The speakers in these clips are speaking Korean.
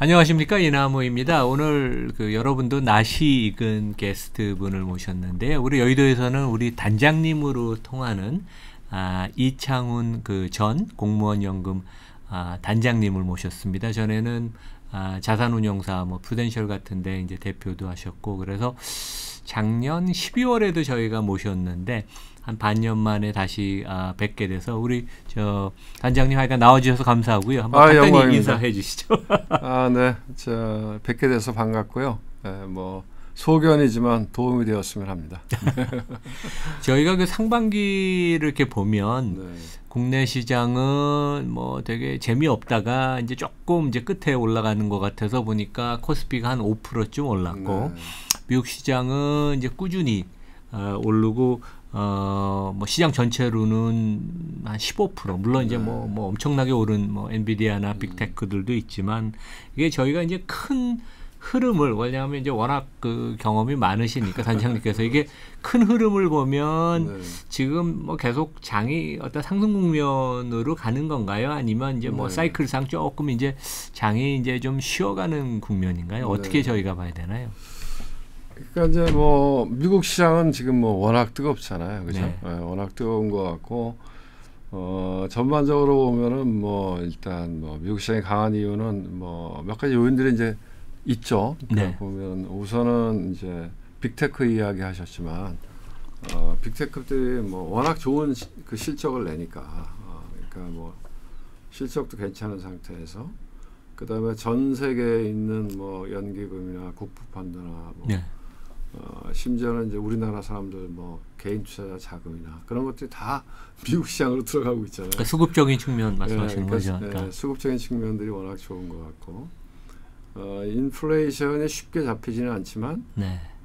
안녕하십니까, 이나무입니다. 오늘 여러분도 낯이 익은 게스트 분을 모셨는데요. 우리 여의도에서는 우리 단장님으로 통하는 이창훈 전 공무원연금 단장님을 모셨습니다. 전에는 자산운용사 푸덴셜 같은데 이제 대표도 하셨고, 그래서 작년 12월에도 저희가 모셨는데 한 반년 만에 다시 뵙게 돼서 우리 단장님 하여간 나와주셔서 감사하고요. 한번 간단히 영광입니다. 인사해 주시죠. 네, 뵙게 돼서 반갑고요. 뭐 소견이지만 도움이 되었으면 합니다. 저희가 상반기를 이렇게 보면 네. 국내 시장은 뭐 되게 재미없다가 이제 조금 이제 끝에 올라가는 것 같아서 보니까 코스피가 한 5%쯤 올랐고, 네. 미국 시장은 이제 꾸준히 오르고, 뭐 시장 전체로는 한 15%, 물론 이제 뭐 엄청나게 오른 엔비디아나 빅테크들도 있지만, 이게 저희가 이제 큰 흐름을, 왜냐하면 이제 워낙 경험이 많으시니까 단장님께서 이게 큰 흐름을 보면 지금 뭐 계속 장이 어떤 상승 국면으로 가는 건가요? 아니면 이제 뭐 사이클상 조금 이제 장이 이제 좀 쉬어가는 국면인가요? 어떻게 저희가 봐야 되나요? 그러니까 이제 뭐 미국 시장은 지금 뭐 워낙 뜨겁잖아요, 그죠? 네. 워낙 뜨거운 것 같고, 전반적으로 보면은 뭐 일단 뭐 미국 시장이 강한 이유는 뭐 몇 가지 요인들이 이제 있죠. 그러니까 보면 우선은 이제 빅테크 이야기 하셨지만, 빅테크들이 뭐 워낙 좋은 실적을 내니까, 그러니까 뭐 실적도 괜찮은 상태에서, 그 다음에 전 세계에 있는 뭐 연기금이나 국부펀드나 뭐 심지어는 이제 우리나라 사람들 뭐 개인 투자자 자금이나 그런 것들이 다 미국 시장으로 들어가고 있잖아요. 그러니까 수급적인 측면 말씀하시는 거죠. 그러니까 수급적인 측면들이 워낙 좋은 것 같고, 인플레이션이 쉽게 잡히지는 않지만,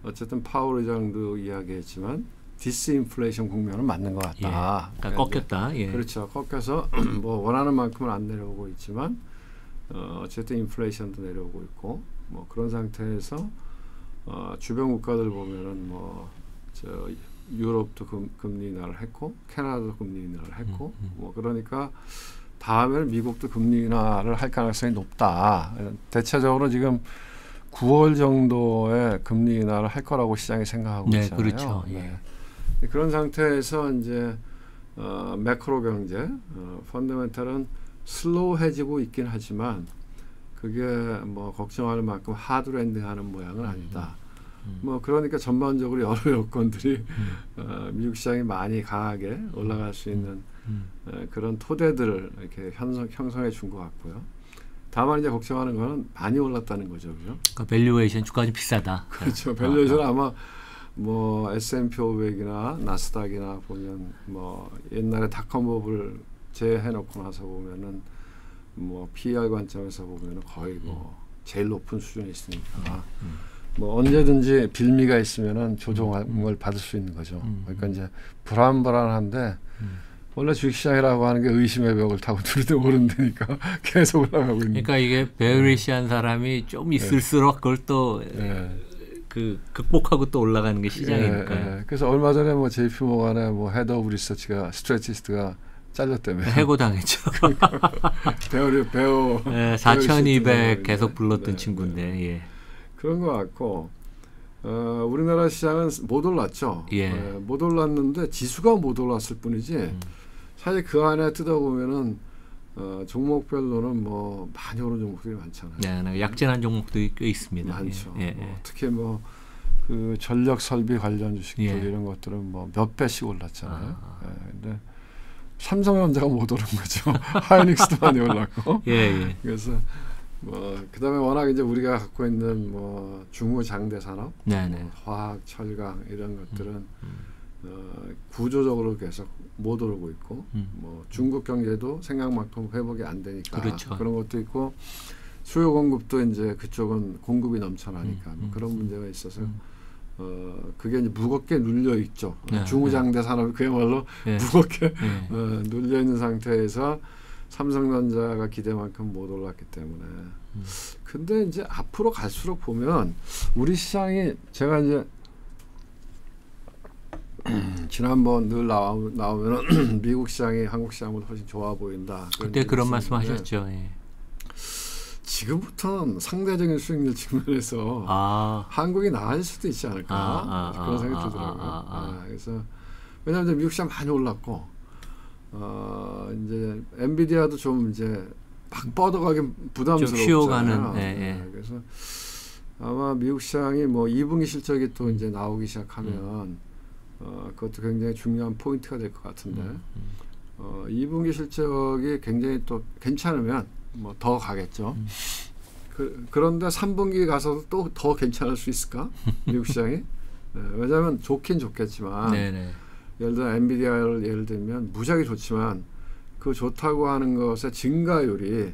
어쨌든 파월 의장도 이야기했지만 디스인플레이션 국면은 맞는 것 같다. 그러니까 꺾였다. 그렇죠. 꺾여서 뭐 원하는 만큼은 안 내려오고 있지만, 어쨌든 인플레이션도 내려오고 있고, 뭐 그런 상태에서 주변 국가들 보면은 뭐 유럽도 금리 인하를 했고, 캐나다도 금리 인하를 했고, 뭐 그러니까 다음에는 미국도 금리 인하를 할 가능성이 높다. 대체적으로 지금 9월 정도에 금리 인하를 할 거라고 시장이 생각하고 있잖아요. 그렇죠. 그런 상태에서 이제 매크로 경제, 펀더멘털은 슬로우해지고 있긴 하지만 그게 뭐 걱정할 만큼 하드랜딩하는 모양은 아니다. 뭐 그러니까 전반적으로 여러 여건들이 미국 시장이 많이 강하게 올라갈 수 있는 그런 토대들을 이렇게 형성해 준 것 같고요. 다만 이제 걱정하는 거는 많이 올랐다는 거죠, 그죠? 그러니까 밸류에이션 주가가 좀 비싸다. 그렇죠. 밸류에이션 아마 뭐 S&P 500이나 나스닥이나 보면 뭐 옛날에 닷컴버블 제해놓고 나서 보면은 뭐 PER 관점에서 보면은 거의 뭐 제일 높은 수준에 있으니까 뭐 언제든지 빌미가 있으면은 조정을 받을 수 있는 거죠. 그러니까 이제 불안한데 원래 주식시장이라고 하는 게 의심의 벽을 타고 들이대 오른다니까 계속 올라가고 있는. 그러니까 이게 베어리시한 사람이 좀 있을수록 그걸 또 극복하고 또 올라가는 게 시장이니까요. 그래서 얼마 전에 뭐 JP 모간의 뭐 헤드 오브 리서치가 스트레치스트가 잘렸다며. 해고당했죠. 배우 4,200 계속 불렀던 친구인데. 그런 것 같고, 우리나라 시장은 못 올랐죠. 못 올랐는데 지수가 못 올랐을 뿐이지 사실 그 안에 뜯어보면은 종목별로는 뭐 많이 오른 종목들이 많잖아요. 약진한 종목도 꽤 있습니다. 많죠. 뭐 특히 뭐 그 전력 설비 관련 주식들 이런 것들은 뭐 몇 배씩 올랐잖아요. 근데 삼성전자가 못 오른 거죠. 하이닉스도 많이 올랐고. 그래서 뭐 그다음에 워낙 이제 우리가 갖고 있는 뭐 중후장대 산업, 뭐 화학, 철강 이런 것들은 구조적으로 계속 못 오르고 있고, 뭐 중국 경제도 생각만큼 회복이 안 되니까 그런 것도 있고, 수요 공급도 이제 그쪽은 공급이 넘쳐나니까 뭐 그런 문제가 있어서 그게 이제 무겁게 눌려 있죠. 중후장대 산업이 그야말로 무겁게 눌려 있는 상태에서 삼성전자가 기대만큼 못 올랐기 때문에. 근데 이제 앞으로 갈수록 보면 우리 시장이, 제가 이제 지난번 늘 나오면은 미국 시장이 한국 시장보다 훨씬 좋아 보인다. 그때 그런 말씀하셨죠. 지금부터는 상대적인 수익률 측면에서 한국이 나아질 수도 있지 않을까 그런 생각이 들더라고요. 그래서 왜냐하면 이제 미국 시장 많이 올랐고 이제 엔비디아도 좀 이제 막 뻗어가기 부담스럽잖아요. 그래서 아마 미국 시장이 뭐 2분기 실적이 또 이제 나오기 시작하면 그것도 굉장히 중요한 포인트가 될 것 같은데 2분기 실적이 굉장히 또 괜찮으면 뭐 더 가겠죠. 그런데 3분기 가서도 또 더 괜찮을 수 있을까? 미국 시장이? 왜냐하면 좋긴 좋겠지만 예를 들어 엔비디아를 예를 들면 무지하게 좋지만 그 좋다고 하는 것의 증가율이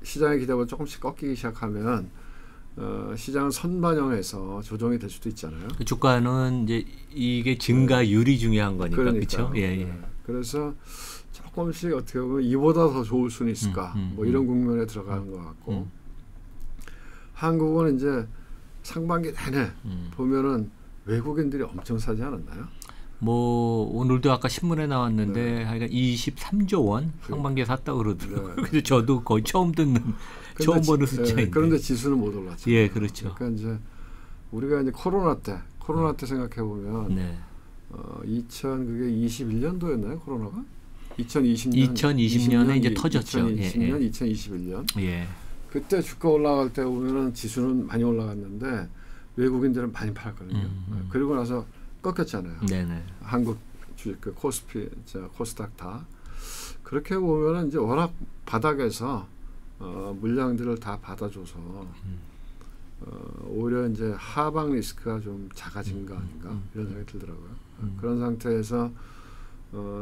시장의 기대보다 조금씩 꺾이기 시작하면 시장은 선반영해서 조정이 될 수도 있잖아요. 그 주가는 이제 이게 증가율이 중요한 거니까 그렇죠. 그래서 조금씩 어떻게 보면 이보다 더 좋을 수는 있을까? 뭐 이런 국면에 들어가는 것 같고 한국은 이제 상반기 내내 보면은 외국인들이 엄청 사지 않았나요? 뭐 오늘도 아까 신문에 나왔는데 하여간 23조 원 상반기에 샀다고 그러더라고요. 그래서 저도 거의 처음 처음 보는 숫자인데. 그런데 지수는 못 올랐죠. 예, 그렇죠. 그러니까 이제 우리가 이제 코로나 때 생각해 보면 2021년도였나요, 코로나가? 2020년에 이제 터졌죠. 2020년, 2021년. 그때 주가 올라갈 때 보면은 지수는 많이 올라갔는데 외국인들은 많이 팔았거든요. 그리고 나서 꺾였잖아요. 한국 주식 그 코스피, 코스닥 다 그렇게 보면은 이제 워낙 바닥에서 물량들을 다 받아줘서 오히려 이제 하방 리스크가 좀 작아진 거 아닌가 이런 생각이 들더라고요. 그런 상태에서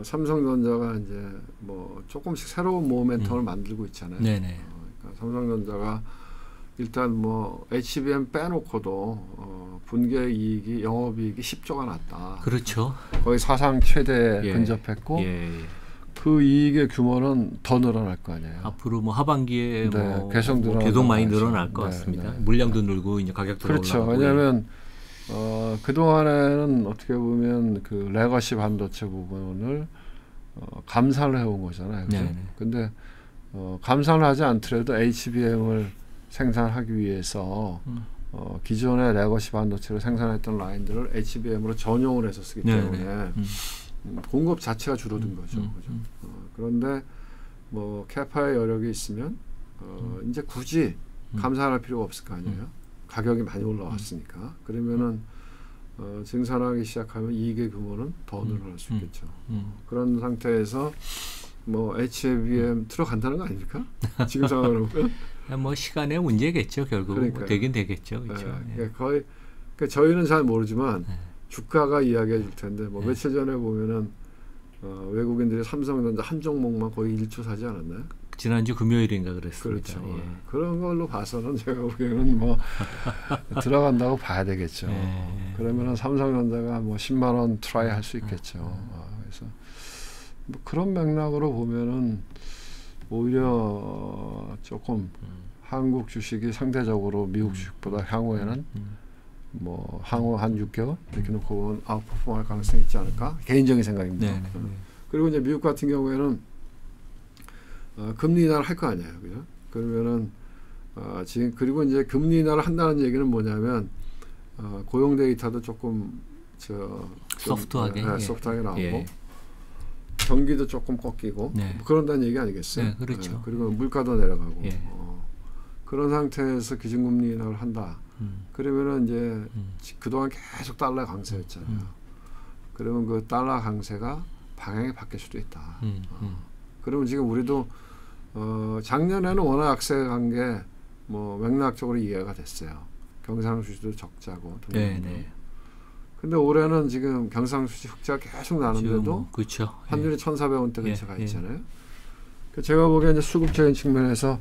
삼성전자가 이제 뭐 조금씩 새로운 모멘텀을 만들고 있잖아요. 그러니까 삼성전자가 일단 뭐 HBM 빼놓고도 분기 이익이 영업이익이 10조가 났다. 그렇죠. 거의 사상 최대 근접했고 그 이익의 규모는 더 늘어날 거 아니에요. 앞으로 뭐 하반기에 계속 많이 늘어날 것 같습니다. 물량도 늘고 이제 가격도 그렇죠. 올라가고. 왜냐하면 그 동안에는 어떻게 보면 그 레거시 반도체 부분을 감산을 해온 거잖아요. 그렇죠? 근데 감산을 하지 않더라도 HBM을 생산하기 위해서 기존의 레거시 반도체로 생산했던 라인들을 HBM으로 전용을 해서 쓰기 때문에 공급 자체가 줄어든 거죠. 그죠? 그런데 뭐 캐파의 여력이 있으면 이제 굳이 감산할 필요가 없을 거 아니에요. 가격이 많이 올라왔으니까. 그러면은 증산하기 시작하면 이익의 규모는 더 늘어날 수 있겠죠. 그런 상태에서 뭐 HBM 들어간다는 거 아닙니까? 지금 상황으로 보면. 뭐 시간의 문제겠죠. 결국 그러니까요. 되긴 되겠죠. 그렇죠. 거의 그러니까 저희는 잘 모르지만 주가가 이야기해 줄 텐데 뭐 며칠 전에 보면은 외국인들이 삼성전자 한 종목만 거의 1조 사지 않았나요? 지난주 금요일인가 그랬습니다. 그렇죠. 그런 걸로 봐서는 제가 보기에는 뭐 들어간다고 봐야 되겠죠. 그러면은 삼성전자가 뭐 10만 원 트라이 할 수 있겠죠. 그래서 뭐 그런 맥락으로 보면은 오히려 조금 한국 주식이 상대적으로 미국 주식보다 향후에는 뭐 향후 한 6개월 이렇게 놓고 보면 아웃퍼폼할 가능성이 있지 않을까? 개인적인 생각입니다. 그리고 이제 미국 같은 경우에는 금리 인하를 할 거 아니에요, 그죠? 그러면은 지금 그리고 이제 금리 인하를 한다는 얘기는 뭐냐면 고용 데이터도 조금 소프트하게 소프트하게 나오고 경기도 조금 꺾이고 뭐 그런다는 얘기 아니겠어요? 그렇죠. 그리고 물가도 내려가고 그런 상태에서 기준금리 인하를 한다. 그러면은 이제 그동안 계속 달러 강세였잖아요. 그러면 그 달러 강세가 방향이 바뀔 수도 있다. 그러면 지금 우리도 작년에는 워낙 약세한 게 뭐 맥락적으로 이해가 됐어요. 경상수지도 적자고. 근데 올해는 지금 경상수지 흑자가 계속 나는데도 그렇죠. 환율이 1,400원대 근처가 있잖아요. 제가 보기에 이제 수급적인 측면에서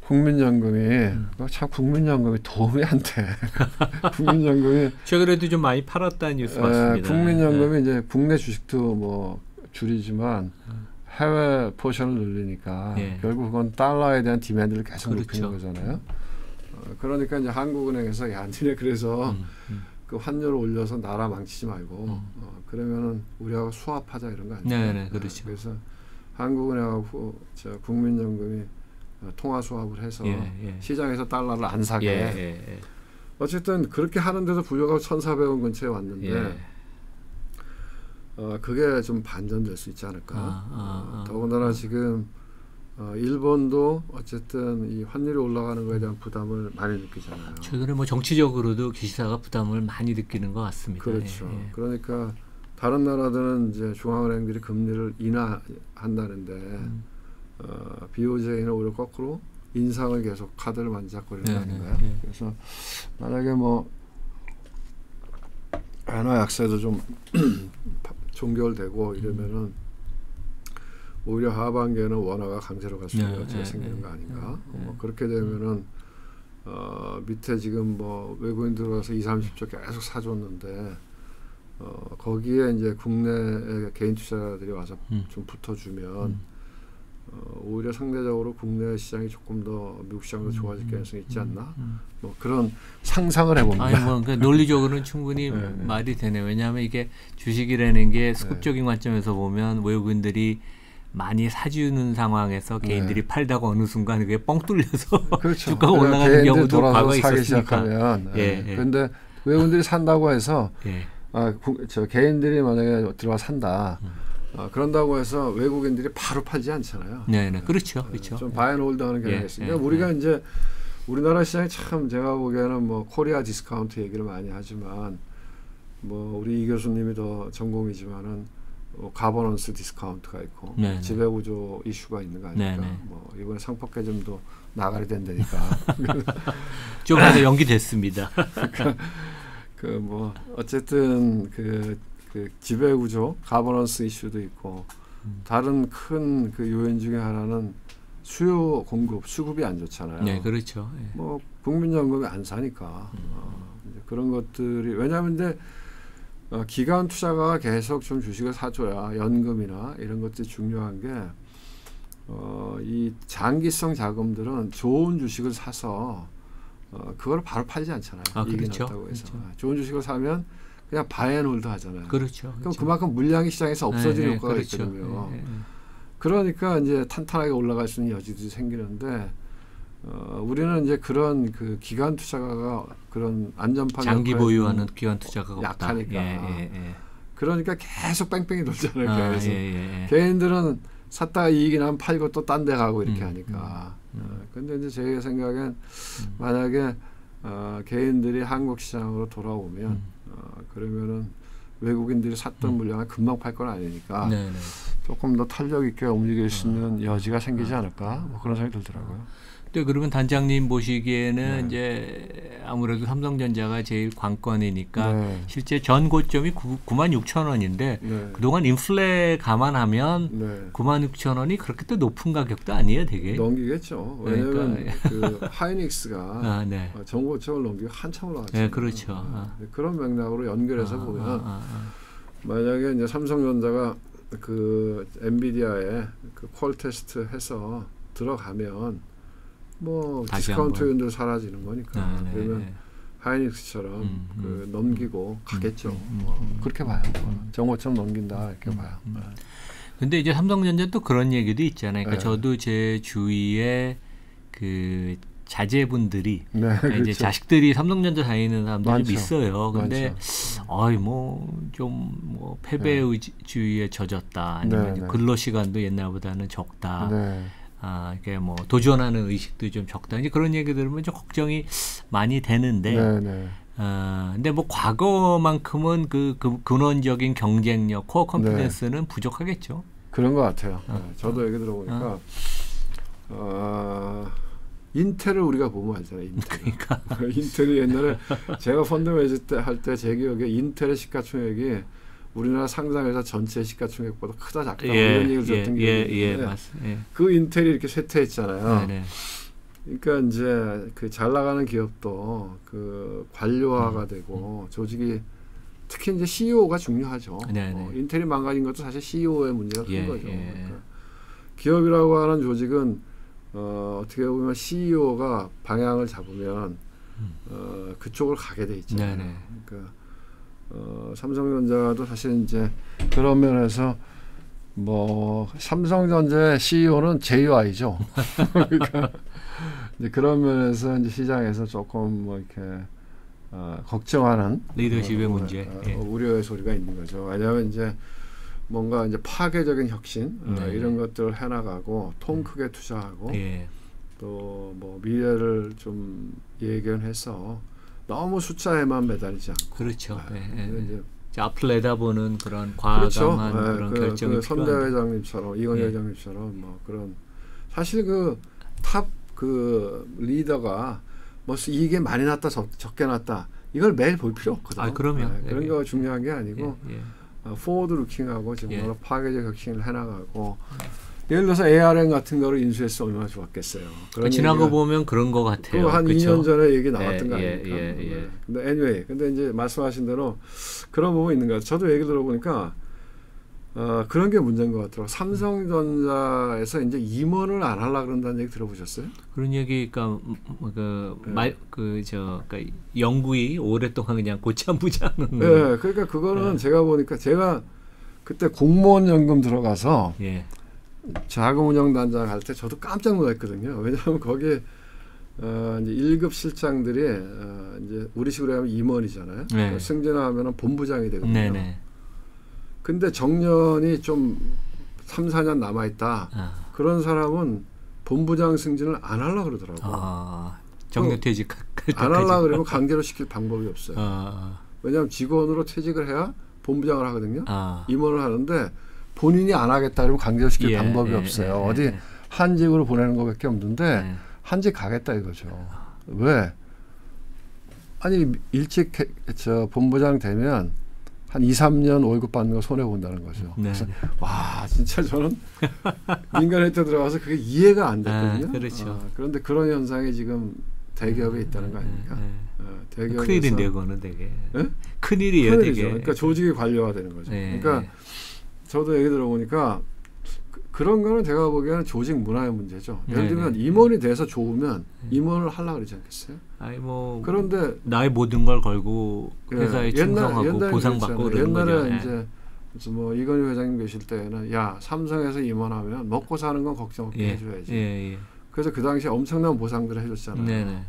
국민연금이 참 국민연금이 도움이 안 돼. 국민연금이 최근에도 좀 많이 팔았다는 뉴스 맞습니다. 국민연금이 이제 국내 주식도 뭐 줄이지만 해외 포션을 늘리니까 결국 그건 달러에 대한 디맨드를 계속 높이는 거잖아요. 그러니까 이제 한국은행에서 야, 니네 그래서 그 환율을 올려서 나라 망치지 말고 그러면은 우리하고 수합하자 이런 거 아니에요? 그렇죠. 그래서 한국은행하고 국민연금이 통화 수합을 해서 예. 시장에서 달러를 안 사게. 어쨌든 그렇게 하는데도 불구하고 1,400원 근처에 왔는데 그게 좀 반전될 수 있지 않을까. 더군다나 지금 일본도 어쨌든 이 환율이 올라가는 거에 대한 부담을 많이 느끼잖아요. 최근에 뭐 정치적으로도 기시다가 부담을 많이 느끼는 것 같습니다. 그렇죠. 그러니까 다른 나라들은 이제 중앙은행들이 금리를 인하한다는데 BOJ는 오히려 거꾸로 인상을 계속 카드를 만지작거리는 거 아닌가요? 그래서 만약에 뭐 엔화 약세도 좀 종결되고 이러면은 오히려 하반기에는 원화가 강세로 갈 수 있는 여지가 생기는 거 아닌가? 그렇게 되면은 밑에 지금 뭐 외국인 들어와서 20-30조 계속 사줬는데 거기에 이제 국내 개인 투자자들이 와서 좀 붙어주면 오히려 상대적으로 국내 시장이 조금 더 미국 시장보다 좋아질 가능성이 있지 않나? 뭐 그런 상상을 해봅니다. 아니 뭐 그러니까 논리적으로는 충분히 말이 되네요. 왜냐하면 이게 주식이라는 게 수급적인 관점에서 보면 외국인들이 많이 사주는 상황에서 개인들이 팔다가 어느 순간 그게 뻥 뚫려서 그렇죠. 주가가 올라가는 경우도 과거에 있었으니까. 그런데 외국인들이 산다고 해서 저 개인들이 만약에 들어와 산다. 그런다고 해서 외국인들이 바로 팔지 않잖아요. 네, 그렇죠. 그렇죠. 좀 바이앤홀드하는 경향이 있으니까 우리가 이제 우리나라 시장이 참 제가 보기에는 뭐 코리아 디스카운트 얘기를 많이 하지만 뭐 우리 이 교수님이 더 전공이지만은 가버넌스 디스카운트가 있고 지배구조 이슈가 있는 거 아닙니까? 뭐 이번에 상법개정도 나가야 된다니까. 좀 하나 연기됐습니다. 그 뭐 어쨌든 그 지배구조, 가버넌스 이슈도 있고 다른 큰 그 요인 중에 하나는 수요 공급, 수급이 안 좋잖아요. 네, 그렇죠. 뭐 국민연금이 안 사니까 이제 그런 것들이 왜냐하면 근데 기관 투자가 계속 좀 주식을 사줘야 연금이나 이런 것들이 중요한 게 이 장기성 자금들은 좋은 주식을 사서 그걸 바로 팔지 않잖아요. 이익이 났다고 해서 좋은 주식을 사면 그냥 바이앤홀드 하잖아요. 그렇죠. 그럼 그만큼 물량이 시장에서 없어지는 효과가 있거든요. 그러니까 이제 탄탄하게 올라갈 수 있는 여지도 생기는데 우리는 이제 그런 그 기관 투자가가 그런 안전판 장기 보유하는 기관 투자가가 약하니까 그러니까 계속 뺑뺑이 돌잖아요. 그래서 개인들은 샀다가 이익이 나면 팔고 또 딴 데 가고 이렇게 하니까. 근데 이제 제 생각엔 만약에 개인들이 한국 시장으로 돌아오면 그러면은 외국인들이 샀던 물량을 금방 팔 건 아니니까 조금 더 탄력 있게 움직일 수 있는 여지가 생기지 않을까 뭐 그런 생각이 들더라고요. 네, 그러면 단장님 보시기에는 이제 아무래도 삼성전자가 제일 관건이니까 실제 전 고점이 96,000원인데 그동안 인플레 감안하면 96,000원이 그렇게 또 높은 가격도 아니에요, 되게. 넘기겠죠. 왜냐하면 그 하이닉스가 전 고점을 넘기고 한참 올라갔잖아요. 네, 그렇죠. 그런 맥락으로 연결해서 보면 만약에 이제 삼성전자가 그 엔비디아에 그 퀄 테스트 해서 들어가면 뭐 디스카운트 요인도 사라지는 거니까 그러면 하이닉스처럼 그 넘기고 가겠죠. 그렇게 봐요. 정오점 넘긴다 이렇게 봐요. 근데 이제 삼성전자 또 그런 얘기도 있잖아요. 그러니까 저도 제 주위에 그 자제분들이 그러니까 이제 자식들이 삼성전자 다니는 사람들이 좀 있어요. 근데 좀 뭐 패배주의에 젖었다. 아니면 근로 시간도 옛날보다는 적다. 이게 뭐 도전하는 의식도 좀 적다. 이제 그런 얘기 들으면 좀 걱정이 많이 되는데, 근데 뭐 과거만큼은 그 근원적인 경쟁력, 코어 컴피던스는 부족하겠죠. 그런 것 같아요. 저도 얘기 들어보니까 인텔을 우리가 보면 알잖아요. 그러니까 인텔이 옛날에 제가 펀드 매직 때 할 때 제 기억에 인텔의 시가총액이 우리나라 상장회사 전체 시가총액보다 크다 작다 이런 얘기를 들었던 게 있는데 그 인텔이 이렇게 쇠퇴했잖아요. 그러니까 이제 그 잘 나가는 기업도 그 관료화가 되고 조직이 특히 이제 CEO가 중요하죠. 인텔이 망가진 것도 사실 CEO의 문제가 큰 거죠. 그러니까 기업이라고 하는 조직은 어떻게 보면 CEO가 방향을 잡으면 그쪽으로 가게 돼 있잖아요. 그러니까 삼성전자도 사실 이제 그런 면에서 뭐 삼성전자의 CEO는 JY죠. 그러니까 이제 그런 면에서 이제 시장에서 조금 뭐 이렇게 걱정하는 리더십의 문제, 우려의 소리가 있는 거죠. 왜냐하면 이제 뭔가 이제 파괴적인 혁신 이런 것들을 해나가고 통 크게 투자하고 또 뭐 미래를 좀 예견해서 너무 숫자에만 매달리지 않고 그렇죠. 이제 앞을 내다보는 그런 과감한 그렇죠. 그런 결정이 그 선대 필요한데. 회장님처럼 이건희 회장님처럼 뭐 그런 사실 그 탑 그 리더가 뭐 이게 많이 났다 적게 났다 이걸 매일 볼 필요 없거든요. 그럼요. 그런 거 중요한 게 아니고 포워드 루킹하고 지금 파괴적 혁신을 해나가고 예를 들어서 ARM 같은 거를 인수했으면 얼마나 좋았겠어요. 지난 거 보면 그런 거 같아요. 한 그쵸? 2년 전에 얘기 나왔던 거 아닙니까? 근데 anyway, 근데 이제 말씀하신 대로 그런 부분이 있는 것 같아요. 저도 얘기 들어보니까 그런 게 문제인 것 같더라고요. 삼성전자에서 이제 임원을 안 하려고 그런다는 얘기 들어보셨어요? 그런 얘기가 그러니까 영구히 오랫동안 그냥 고참부지 않는. 네, 그러니까 그거는 제가 보니까 제가 그때 공무원 연금 들어가서 자금운용단장 할 때 저도 깜짝 놀랐거든요. 왜냐하면 거기에 이제 1급 실장들이 이제 우리식으로 하면 임원이잖아요. 그러니까 승진하면은 본부장이 되거든요. 근데 정년이 좀 3, 4년 남아 있다. 그런 사람은 본부장 승진을 안 하려고 그러더라고요. 정년퇴직 안 하려고 그러면 강제로 시킬 방법이 없어요. 왜냐하면 직원으로 퇴직을 해야 본부장을 하거든요. 임원을 하는데 본인이 안 하겠다 그러면 강제로 시킬 방법이 없어요. 어디 한직으로 보내는 것밖에 없는데 한직 가겠다 이거죠. 왜? 아니 일찍 본부장 되면 한 2, 3년 월급 받는 거 손해 본다는 거죠. 그래서 와 진짜 저는 민간회사 들어가서 그게 이해가 안 됐거든요. 그렇죠. 그런데 그런 현상이 지금 대기업에 있다는 거 아닙니까? 큰일인데요, 그거는 되게. 큰일이에요, 되게. 그러니까 조직이 관료화되는 거죠. 그러니까 저도 얘기 들어보니까 그런 거는 제가 보기에는 조직 문화의 문제죠. 예를 들면 임원이 돼서 좋으면 임원을 하려고 그러지 않겠어요? 그런데 나의 모든 걸 걸고 회사에 충성하고 보상받고 그러는 거죠. 옛날에 이제 뭐 이건희 회장님 계실 때는 야 삼성에서 임원하면 먹고 사는 건 걱정 없게 해줘야지. 그래서 그 당시에 엄청난 보상들을 해줬잖아요.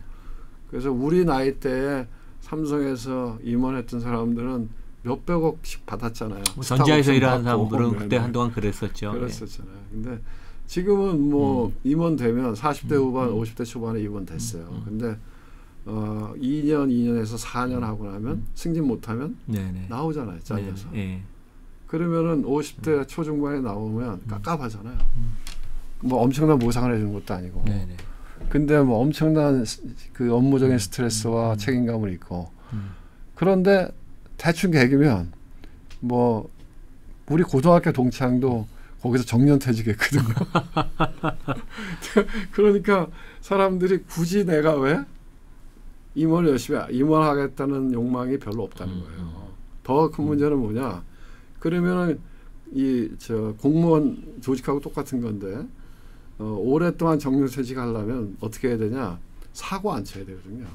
그래서 우리 나이 때에 삼성에서 임원했던 사람들은 몇백억씩 받았잖아요. 전자에서 일하는 사람들은 그때 한동안 그랬었죠. 그랬었잖아요. 근데 지금은 뭐 임원 되면 40대 후반, 50대 초반에 임원 됐어요. 근데 2년에서 4년 하고 나면 승진 못하면 나오잖아요. 잘려서. 그러면은 50대 초중반에 나오면 깝깝하잖아요. 뭐 엄청난 보상을 해주는 것도 아니고. 근데 뭐 엄청난 그 업무적인 스트레스와 책임감을 있고. 그런데 대충 개기면 뭐 우리 고등학교 동창도 거기서 정년퇴직했거든요. 그러니까 사람들이 굳이 내가 왜 임원을 열심히 임원하겠다는 욕망이 별로 없다는 거예요. 더 큰 문제는 뭐냐? 그러면은 공무원 조직하고 똑같은 건데 오랫동안 정년퇴직하려면 어떻게 해야 되냐? 사고 안 쳐야 되거든요.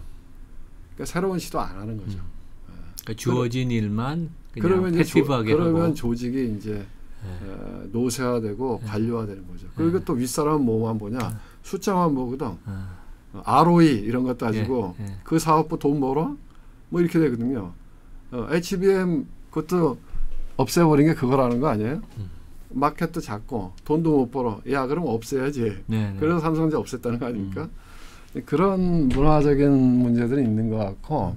그러니까 새로운 시도 안 하는 거죠. 그러니까 주어진 일만 그냥 패시브하게 하고. 그러면 조직이 이제 노쇠화되고 관료화되는 거죠. 그리고 또 윗사람은 뭐만 보냐? 숫자만 보거든. ROE 이런 것 따지고 그 사업부 돈 벌어? 뭐 이렇게 되거든요. HBM 그것도 없애버린 게 그거라는 거 아니에요? 마켓도 작고 돈도 못 벌어. 야 그럼 없애야지. 그래서 삼성전자 없앴다는 거 아닙니까? 그런 문화적인 문제들이 있는 것 같고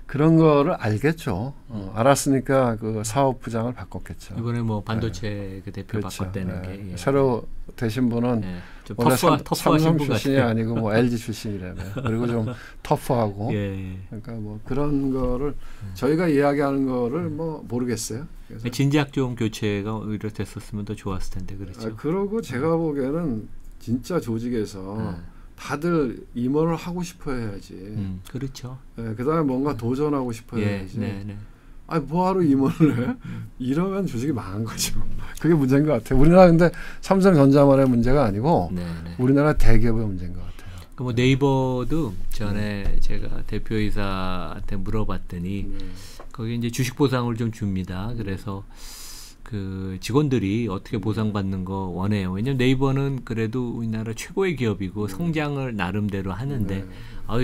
그런 거를 알겠죠. 알았으니까 그 사업부장을 바꿨겠죠. 이번에 뭐 반도체 그 대표 바꿨다는 게 새로 되신 분은 좀 원래 터프하신 삼성 분 출신이 같아요. 아니고 뭐 LG 출신이라며. 그리고 좀 터프하고. 그러니까 뭐 그런 거를 저희가 이야기하는 거를 뭐 모르겠어요. 그래서 진작 좀 교체가 오히려 됐었으면 더 좋았을 텐데 그렇죠. 그러고 제가 보기에는 진짜 조직에서 다들 임원을 하고 싶어 해야지. 그렇죠. 그다음에 뭔가 도전하고 싶어 해야지. 아니 뭐하러 임원을 해? 이러면 조직이 망한 거죠. 그게 문제인 것 같아요. 우리나라 근데 삼성전자만의 문제가 아니고 우리나라 대기업의 문제인 것 같아요. 뭐 네이버도 전에 제가 대표이사한테 물어봤더니 거기 이제 주식 보상을 좀 줍니다. 그래서 그 직원들이 어떻게 보상받는 거 원해요. 왜냐면 네이버는 그래도 우리나라 최고의 기업이고 성장을 나름대로 하는데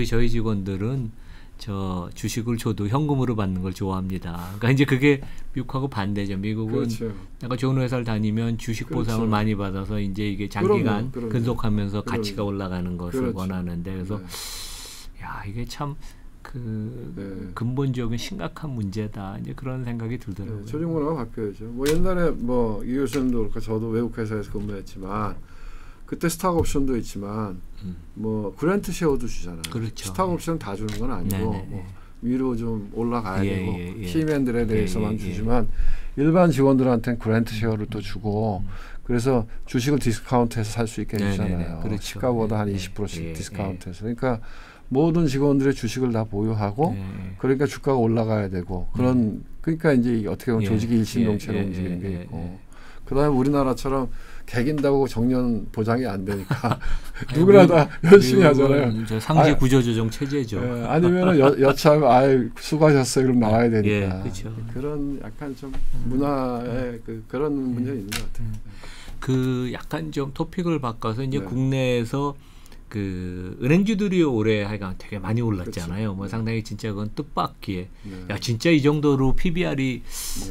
저희 직원들은 저 주식을 줘도 현금으로 받는 걸 좋아합니다. 그러니까 이제 그게 미국하고 반대죠. 미국은 그렇죠. 약간 좋은 회사를 다니면 주식 그렇죠. 보상을 많이 받아서 이제 이게 장기간 그럼요. 근속하면서 가치가 올라가는 것을 그렇죠. 원하는데 그래서 야 이게 참 그 근본적인 심각한 문제다. 이제 그런 생각이 들더라고요. 조직 문화가 바뀌어야죠. 뭐 옛날에 뭐 이 교수님도 그렇고 저도 외국 회사에서 근무했지만 그때 스탁 옵션도 있지만 뭐 그랜트 쉐어도 주잖아요. 그렇죠. 스탁 옵션 다 주는 건 아니고 뭐 위로 좀 올라가야 되고 키맨들에 대해서만 주지만 일반 직원들한테는 그랜트 쉐어를 또 주고 그래서 주식을 디스카운트해서 살 수 있게 해주잖아요. 그렇죠. 시가보다 한 20%씩 디스카운트해서. 그러니까 모든 직원들의 주식을 다 보유하고 그러니까 주가가 올라가야 되고 그러니까 이제 어떻게 보면 조직이 일심동체로 움직이는 게 있고 그다음에 우리나라처럼 개긴다고 정년 보장이 안 되니까 누구나 다 열심히 하잖아요. 상시 구조조정 체제죠. 아니면 여차하면 아예 수고하셨어요. 그럼 나와야 되니까. 그렇죠. 그런 약간 좀 문화의 그런 문제가 있는 것 같아요. 그 약간 좀 토픽을 바꿔서 이제 국내에서 그 은행주들이 올해 하여간 되게 많이 올랐잖아요. 그렇죠. 뭐 상당히 진짜 그건 뜻밖의. 야 진짜 이 정도로 PBR이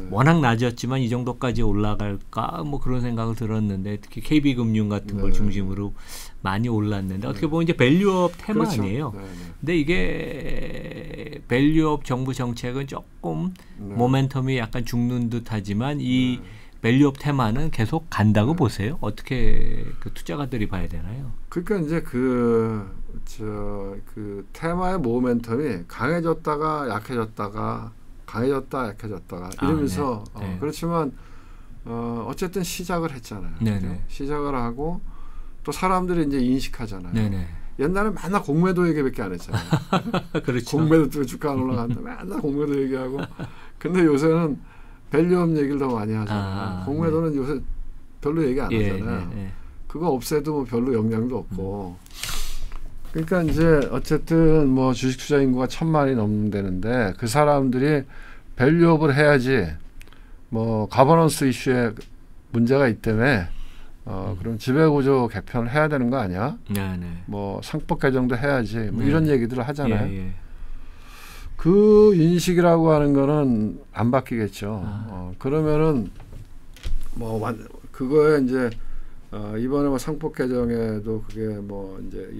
워낙 낮았지만 이 정도까지 올라갈까 뭐 그런 생각을 들었는데 특히 KB금융 같은 걸 중심으로 많이 올랐는데 어떻게 보면 이제 밸류업 테마 그렇죠. 아니에요. 근데 이게 밸류업 정부 정책은 조금 모멘텀이 약간 죽는 듯하지만 이 밸류업 테마는 계속 간다고 보세요. 어떻게 그 투자가들이 봐야 되나요? 그러니까 이제 그 테마의 모멘텀이 강해졌다가 약해졌다가 강해졌다 약해졌다가 이러면서 그렇지만 어쨌든 시작을 했잖아요. 그죠? 시작을 하고 또 사람들이 이제 인식하잖아요. 옛날에 맨날 공매도 얘기밖에 안 했잖아요. 그렇죠. 공매도 또 주가 안 올라간다. 맨날 공매도 얘기하고. 근데 요새는 밸류업 얘기를 더 많이 하잖아요. 공매도는 요새 별로 얘기 안 하잖아요. 그거 없애도 뭐 별로 영향도 없고. 그러니까 이제 어쨌든 뭐 주식 투자 인구가 1,000만이 넘는다는데 그 사람들이 밸류업을 해야지 뭐 가버넌스 이슈에 문제가 있다며 그럼 지배구조 개편을 해야 되는 거 아니야? 뭐 상법 개정도 해야지 뭐 이런 얘기들을 하잖아요. 그 인식이라고 하는 거는 안 바뀌겠죠. 그러면은 뭐 그거에 이제 이번에 뭐 상법 개정에도 그게 뭐 이제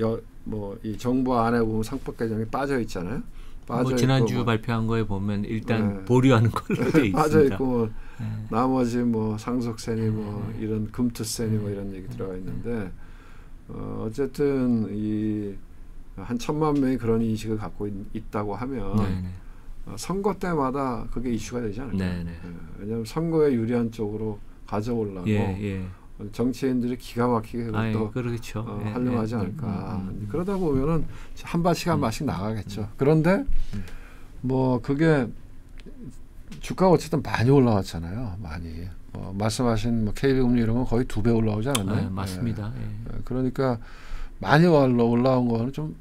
이 정부 안에 보면 상법 개정이 빠져 있잖아요. 뭐 지난주 발표한 거에 보면 일단 보류하는 걸로 돼 있습니다. 빠져 있고 뭐 나머지 뭐 상속세니 뭐 이런 금투세니 뭐 이런 얘기 들어가 있는데 어쨌든 이 한 1,000만 명이 그런 인식을 갖고 있다고 하면 선거 때마다 그게 이슈가 되지 않을까요? 왜냐하면 선거에 유리한 쪽으로 가져오려고 정치인들이 기가 막히게 그것도 그렇죠. 활용하지 않을까. 그러다 보면은 한 발씩 한 발씩 나가겠죠. 그런데 뭐 그게 주가가 어쨌든 많이 올라왔잖아요. 많이. 말씀하신 뭐 KB금융 이런 건 거의 2배 올라오지 않았나요? 맞습니다. 그러니까 많이 올라온 거는 좀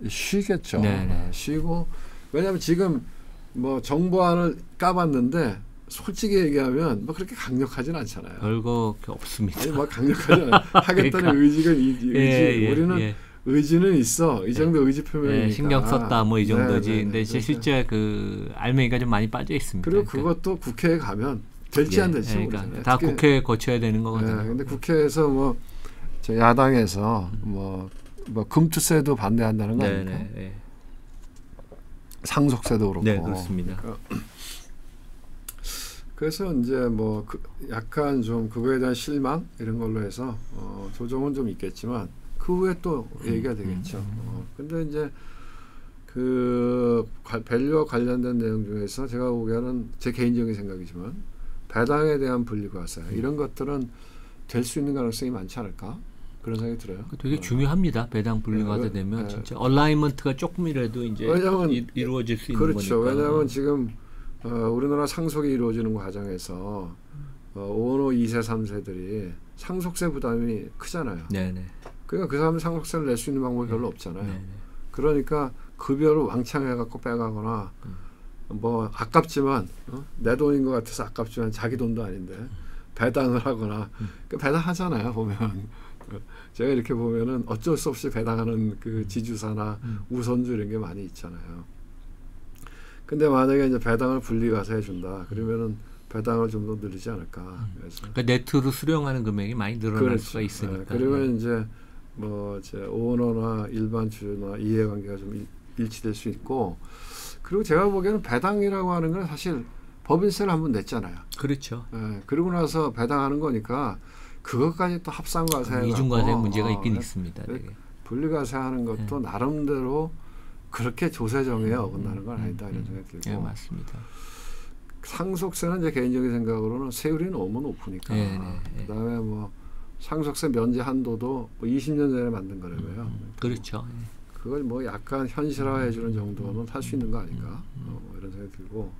쉬겠죠. 쉬고 왜냐하면 지금 뭐 정보안을 까봤는데 솔직히 얘기하면 뭐 그렇게 강력하진 않잖아요. 별거 없습니다. 아니 뭐 강력하지 않아요. 하겠다는 의지가 우리는 의지는 있어. 이 정도 의지 표명이니까. 신경 썼다 뭐 이 정도지. 근데 실제 그 알맹이가 좀 많이 빠져 있습니다. 그리고 그것도 국회에 가면 될지 안 될지 모르잖아요. 다 국회에 거쳐야 되는 거거든요. 근데 국회에서 뭐 저 야당에서 뭐 금투세도 반대한다는 거 아닙니까? 상속세도 그렇고. 네, 그렇습니다. 그래서 이제 뭐 약간 좀 그거에 대한 실망 이런 걸로 해서 조정은 좀 있겠지만 그 후에 또 얘기가 되겠죠. 근데 이제 그 밸류와 관련된 내용 중에서 제가 보기에는 제 개인적인 생각이지만 배당에 대한 분리과세 이런 것들은 될 수 있는 가능성이 많지 않을까? 그런 생각이 들어요. 되게 중요합니다. 배당 분리가 되면 진짜 얼라이먼트가 조금이라도 이제 이루어질 수 있는 그렇죠. 거니까. 왜냐하면 지금 우리나라 상속이 이루어지는 과정에서 5, 2세, 3세들이 상속세 부담이 크잖아요. 그러니까 그 사람이 상속세를 낼 수 있는 방법이 별로 없잖아요. 그러니까 급여를 왕창 해갖고 빼가거나 뭐 아깝지만 내 돈인 것 같아서 아깝지만 자기 돈도 아닌데 배당을 하거나 그 배당하잖아요 보면. 제가 이렇게 보면은 어쩔 수 없이 배당하는 그 지주사나 우선주 이런 게 많이 있잖아요. 근데 만약에 이제 배당을 분리가서 해준다 그러면은 배당을 좀 더 늘리지 않을까. 그래서 그러니까 네트로 수령하는 금액이 많이 늘어날 그렇죠. 수가 있으니까. 그러면 이제 뭐 이제 오너나 일반 주주나 이해관계가 좀 일치될 수 있고, 그리고 제가 보기에는 배당이라고 하는 건 사실 법인세를 한번 냈잖아요. 그렇죠. 그러고 나서 배당하는 거니까 그것까지 또 합산과세 이중과세 문제가 있긴 있습니다. 분리과세하는 것도 나름대로 그렇게 조세정에 어긋나는 건 아니다 이런 생각이 들고. 네, 맞습니다. 상속세는 제 개인적인 생각으로는 세율이 너무 높으니까. 그다음에 뭐 상속세 면제 한도도 뭐 20년 전에 만든 거라고요. 그렇죠. 그걸 뭐 약간 현실화해 주는 정도는 할 수 있는 거 아닌가 이런 생각이 들고,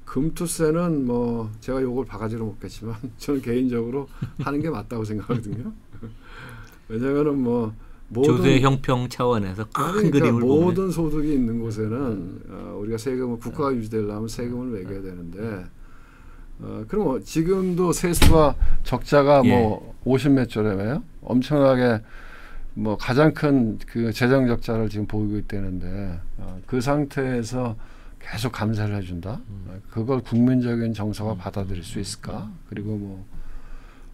금투세는 뭐 제가 요걸 바가지로 먹겠지만 저는 개인적으로 하는 게 맞다고 생각하거든요. 왜냐하면은 뭐 조세 형평 차원에서 큰 그림을 모든 보면. 소득이 있는 곳에는 우리가 세금을 국가가 유지되려면 세금을 매겨야 되는데 그럼 뭐 지금도 세수가 적자가 뭐 50몇 조라며요. 엄청나게 뭐 가장 큰 그 재정 적자를 지금 보이고 있다는데 그 상태에서 계속 감세를 해준다. 그걸 국민적인 정서가 받아들일 수 있을까? 그리고 뭐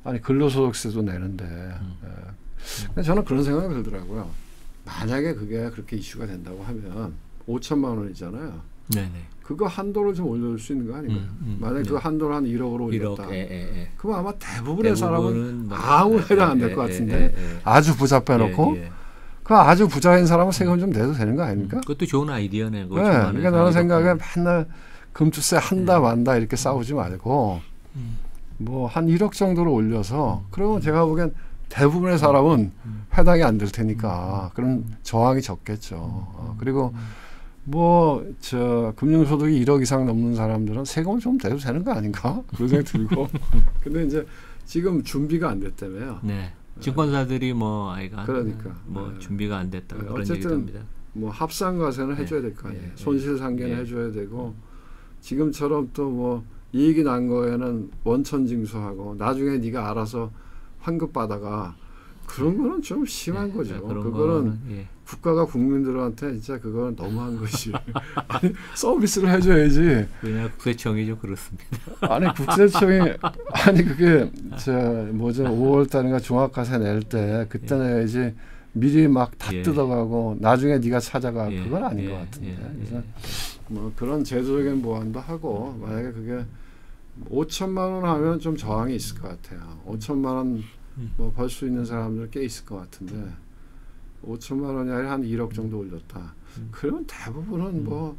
아니 근로소득세도 내는데. 근데 저는 그런 생각이 들더라고요. 만약에 그게 그렇게 이슈가 된다고 하면 5천만 원이잖아요. 네네. 그거 한도를 좀 올려줄 수 있는 거 아닌가요? 만약에 그 한도를 한 1억으로 올렸다. 그럼 아마 대부분의 사람은 아무 해당 안 될 것 같은데 아주 부자 빼놓고 그 아주 부자인 사람은 세금 좀 내도 되는 거 아닙니까? 그것도 좋은 아이디어네. 그러니까 나는 생각에 맨날 금투세 한다 만다 이렇게 싸우지 말고 뭐 한 1억 정도로 올려서 그러면 제가 보기엔 대부분의 사람은 해당이 안 될 테니까 그럼 저항이 적겠죠. 그리고 뭐 저 금융소득이 1억 이상 넘는 사람들은 세금을 좀 내도 되는 거 아닌가? 그런 생각이 들고. 근데 이제 지금 준비가 안 됐다며요. 네. 증권사들이 뭐 아이가 그러니까 뭐 준비가 안 됐다 그런 어쨌든 얘기도 합니다. 뭐 합산과세는 해줘야 될 거 아니에요. 손실상계는 해줘야 되고 지금처럼 또 뭐 이익이 난 거에는 원천징수하고 나중에 네가 알아서 환급 받아가 그런 거는 좀 심한 거죠. 그거는 국가가 국민들한테 진짜 그거는 너무한 것이. 아니, 서비스를 해줘야지. 그냥 국세청이 좀 그렇습니다. 아니 국세청이 아니 그게 저 뭐죠 5월달인가 종합과세 낼 때 그때 내야지 미리 막 다 뜯어가고 나중에 네가 찾아가 그건 아닌 것 같은데. 그래서 뭐 그런 제도적인 보완도 하고 만약에 그게 5천만 원 하면 좀 저항이 있을 것 같아요. 5천만 원 뭐 벌 수 있는 사람들 꽤 있을 것 같은데 5천만 원이 아니라 한 1억 정도 올렸다. 그러면 대부분은 뭐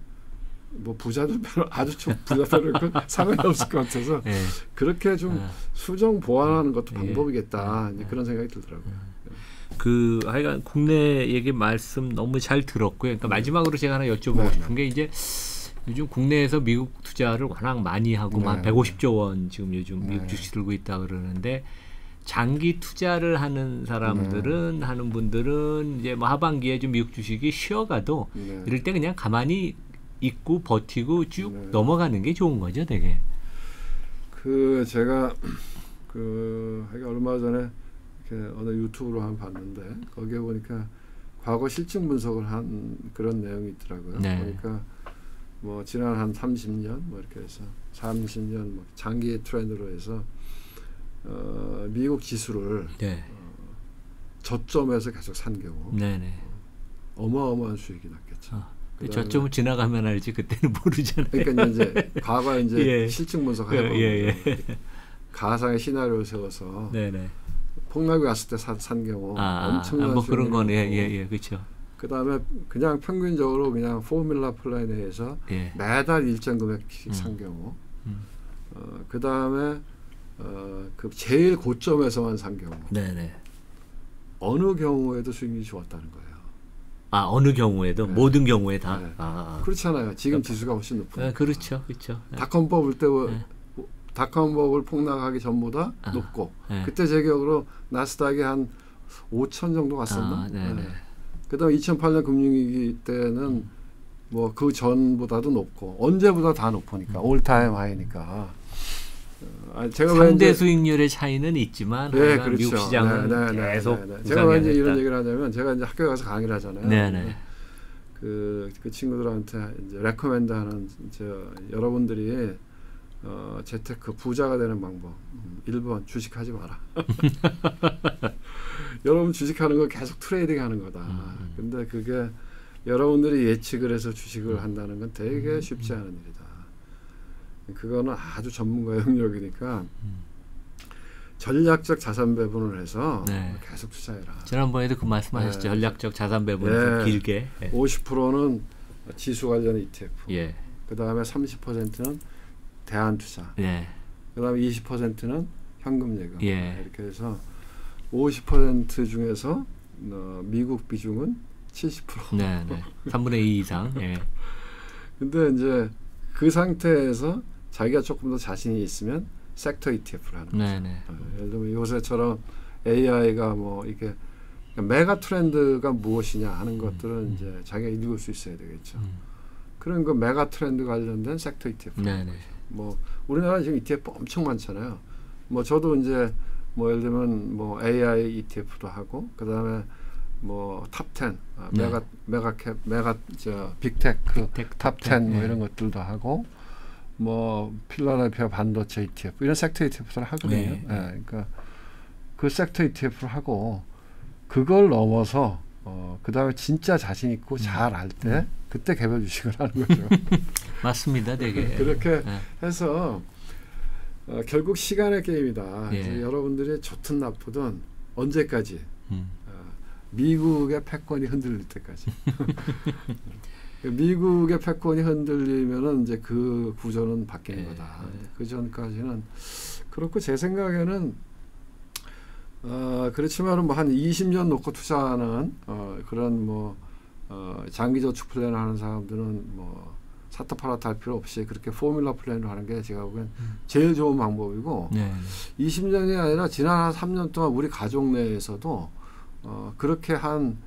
부자들 별로 아주 부자 별로 상관이 없을 것 같아서 그렇게 좀 수정 보완하는 것도 방법이겠다. 이제 그런 생각이 들더라고요. 그 하여간 국내 얘기 말씀 너무 잘 들었고요. 그러니까 마지막으로 제가 하나 여쭤보고 싶은 게 이제 요즘 국내에서 미국 투자를 워낙 많이 하고 한 150조 원 지금 요즘 미국 주식 들고 있다 그러는데 장기 투자를 하는 사람들은 하는 분들은 이제 뭐 하반기에 좀 미국 주식이 쉬어가도 이럴 때 그냥 가만히 있고 버티고 쭉 넘어가는 게 좋은 거죠, 되게. 그 제가 그 얼마 전에 이렇게 어느 유튜브로 한번 봤는데 거기에 보니까 과거 실증 분석을 한 그런 내용이 있더라고요. 그러니까 뭐 지난 한 30년 뭐 이렇게 해서 30년 뭐 장기 트렌드로 해서 미국 지수를 저점에서 계속 산 경우 어마어마한 수익이 났겠죠. 저점을 지나가면 알지 그때는 모르잖아요. 그러니까 이제 과거 이제 실증 분석하고 가상의 시나리오를 세워서 폭락이 왔을 때 산 경우 엄청난 뭐 그런 거네. 그렇죠. 그다음에 그냥 평균적으로 그냥 포뮬라 플랜에 의해서 매달 일정 금액씩 산 경우 그다음에 그 제일 고점에서만 산 경우 어느 경우에도 수익이 좋았다는 거예요. 어느 경우에도 모든 경우에 다 그렇잖아요. 지금 지수가 훨씬 높으니까. 그렇죠. 닷컴 버블 때 닷컴 버블 폭락하기 전보다 높고 그때 제 기억으로 나스닥이 한 5천 정도 갔었나? 그다음에 2008년 금융위기 때는 뭐 그 전보다도 높고 언제보다 다 높으니까 올타임 하이니까. 제가 상대 수익률의 차이는 있지만 네, 그렇죠. 미국 시장은 계속 제가 왜 이제 이런 얘기를 하냐면 제가 이제 학교에 가서 강의를 하잖아요. 네네. 그 친구들한테 이제 레코멘드하는 여러분들이 재테크 부자가 되는 방법 1번 주식하지 마라. 여러분 주식하는 거 계속 트레이딩하는 거다. 근데 그게 여러분들이 예측을 해서 주식을 한다는 건 되게 쉽지 않은 일이다. 그거는 아주 전문가의 영역이니까 전략적 자산 배분을 해서 계속 투자해라. 지난번에도 그 말씀하셨죠. 전략적 자산 배분을 좀 길게. 50%는 지수 관련 ETF. 그 다음에 30%는 대안 투자. 그 다음에 20%는 현금 예금. 이렇게 해서 50% 중에서 미국 비중은 70%. 네네. 3분의 2 이상. 근데 이제 그 상태에서 자기가 조금 더 자신이 있으면 섹터 ETF를 하는 거죠. 예를 들면 요새처럼 AI가 뭐 이게 메가 트렌드가 무엇이냐 하는 것들은 이제 자기가 읽을 수 있어야 되겠죠. 그런 그 메가 트렌드 관련된 섹터 ETF. 뭐 우리나라 지금 ETF 엄청 많잖아요. 뭐 저도 이제 뭐 예를 들면 뭐 AI ETF도 하고 그 다음에 뭐 탑10 메가 빅테크 탑10 뭐 이런 것들도 하고 뭐 필라델피아 반도체 ETF 이런 섹터 ETF를 하거든요. 그러니까 그 섹터 ETF를 하고 그걸 넘어서 그 다음에 진짜 자신 있고 잘 알 때 그때 개별 주식을 하는 거죠. 맞습니다, 되게. 그렇게 해서 결국 시간의 게임이다. 그래서 여러분들이 좋든 나쁘든 언제까지 미국의 패권이 흔들릴 때까지. 미국의 패권이 흔들리면은 이제 그 구조는 바뀌는 거다. 그 전까지는 그렇고 제 생각에는 그렇지만은 뭐 한 20년 놓고 투자하는 그런 뭐 장기 저축 플랜을 하는 사람들은 뭐 사타 파라타 할 필요 없이 그렇게 포뮬러 플랜을 하는 게 제가 보기엔 제일 좋은 방법이고 20년이 아니라 지난 한 3년 동안 우리 가족 내에서도 그렇게 한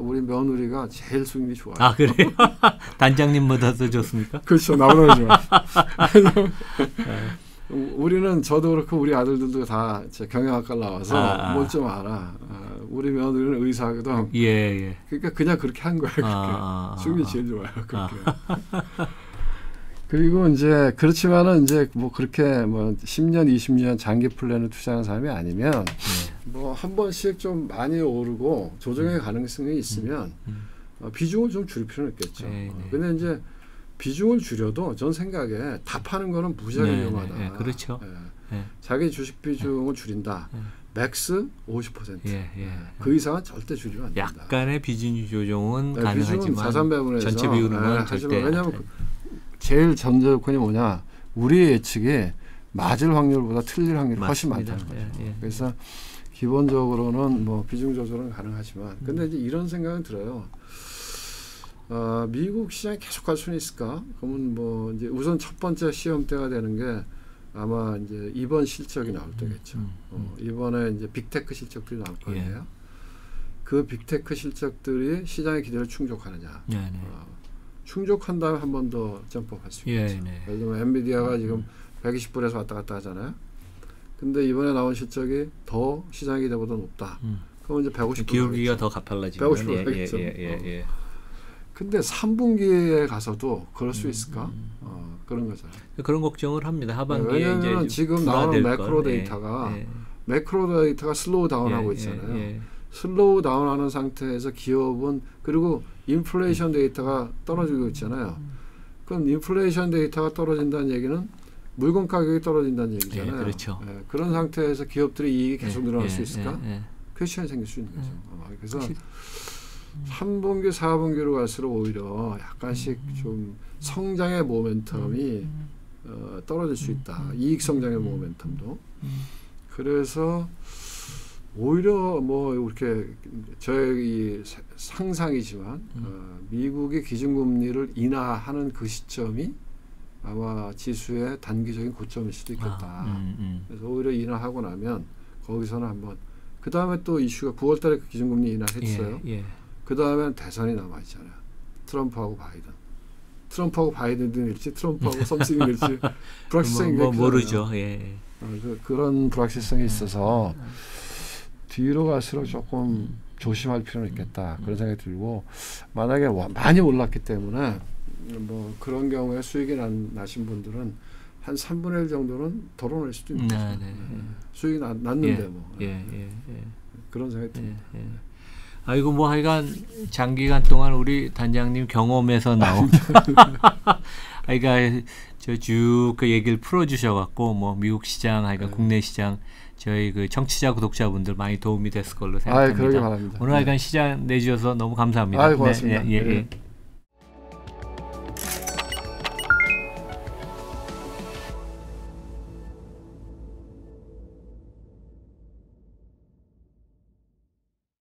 우리 며느리가 제일 수익이 좋아요. 아 그래요? 단장님보다도 좋습니까? 그렇죠. 나보다 좋아. 우리는 저도 그렇고 우리 아들들도 다 경영학과 나와서 뭘 좀 알아. 우리 며느리는 의사거든. 그러니까 그냥 그렇게 한 거야. 그렇게. 수익이 제일 좋아요. 그렇게. 그리고 이제 그렇지만은 이제 뭐 그렇게 뭐 10년, 20년 장기 플랜을 투자하는 사람이 아니면 뭐 한 번씩 좀 많이 오르고 조정의 가능성이 있으면 비중을 좀 줄일 필요는 있겠죠. 근데 이제 비중을 줄여도 전 생각에 다 파는 거는 무지하게 위험하다. 그렇죠. 자기 주식 비중을 줄인다. 맥스 50%. 그 이상은 절대 줄이면 안 된다. 약간의 비중 조정은 가능하지만 비중은 자산 배분에서 전체 비율은 절대. 왜냐하면 제일 전제 조건이 뭐냐? 우리 예측이 맞을 확률보다 틀릴 확률이 훨씬 많다는 거죠. 그래서 기본적으로는 뭐 비중 조절은 가능하지만 근데 이제 이런 생각은 들어요. 미국 시장이 계속 갈 수는 있을까? 그러면 뭐 이제 우선 첫 번째 시험대가 되는 게 아마 이제 이번 실적이 나올 때겠죠. 이번에 이제 빅테크 실적들이 나올 거예요. 그 빅테크 실적들이 시장의 기대를 충족하느냐. 충족한다면 한 번 더 점프할 수 있겠죠. 예를 들면 엔비디아가 지금 120불에서 왔다 갔다 하잖아요. 근데 이번에 나온 실적이 더 시장 기대보다 높다. 그럼 이제 150불 기울기가 더 가팔라지면 150불 가겠죠. 근데 3분기에 가서도 그럴 수 있을까? 그런 거잖아요. 그런 걱정을 합니다. 하반기에 왜냐하면 이제 지금 나오는 매크로 데이터가 매크로 데이터가 슬로우 다운하고 있잖아요. 슬로우 다운하는 상태에서 기업은 그리고 인플레이션 데이터가 떨어지고 있잖아요. 그럼 인플레이션 데이터가 떨어진다는 얘기는 물건 가격이 떨어진다는 얘기잖아요. 그렇죠. 그런 상태에서 기업들의 이익이 계속 늘어날 수 있을까? 퀘스천이 생길 수 있는 거죠. 그래서 3분기, 4분기로 갈수록 오히려 약간씩 좀 성장의 모멘텀이 떨어질 수 있다. 이익 성장의 모멘텀도. 그래서 오히려 뭐 이렇게 저의 상상이지만 미국의 기준금리를 인하하는 그 시점이 아마 지수의 단기적인 고점일 수도 있겠다. 그래서 오히려 인하하고 나면 거기서는 한번 그 다음에 또 이슈가 9월달에 기준금리 인하했어요. 그 다음엔 대선이 남아 있잖아요. 트럼프하고 바이든. 트럼프하고 바이든일지 트럼프하고 썸씽일지 불확실성이 모르죠. 예. 그런 불확실성이 있어서 뒤로 갈수록 조금 조심할 필요는 있겠다 그런 생각이 들고 만약에 많이 올랐기 때문에 뭐 그런 경우에 수익이 나신 분들은 한 3분의 1 정도는 덜어낼 수도 있는 거죠. 수익이 났는데 뭐 그런 생각이 듭니다. 아이고 뭐 하여간 장기간 동안 우리 단장님 경험에서 나온 그러니까 저 쭉 그 얘기를 풀어주셔갖고 뭐 미국 시장, 하여간 국내 시장 저희 그 청취자 구독자분들 많이 도움이 됐을 걸로 생각합니다. 그러게 바랍니다. 오늘 하여간 시장 내주셔서 너무 감사합니다. 고맙습니다. 예.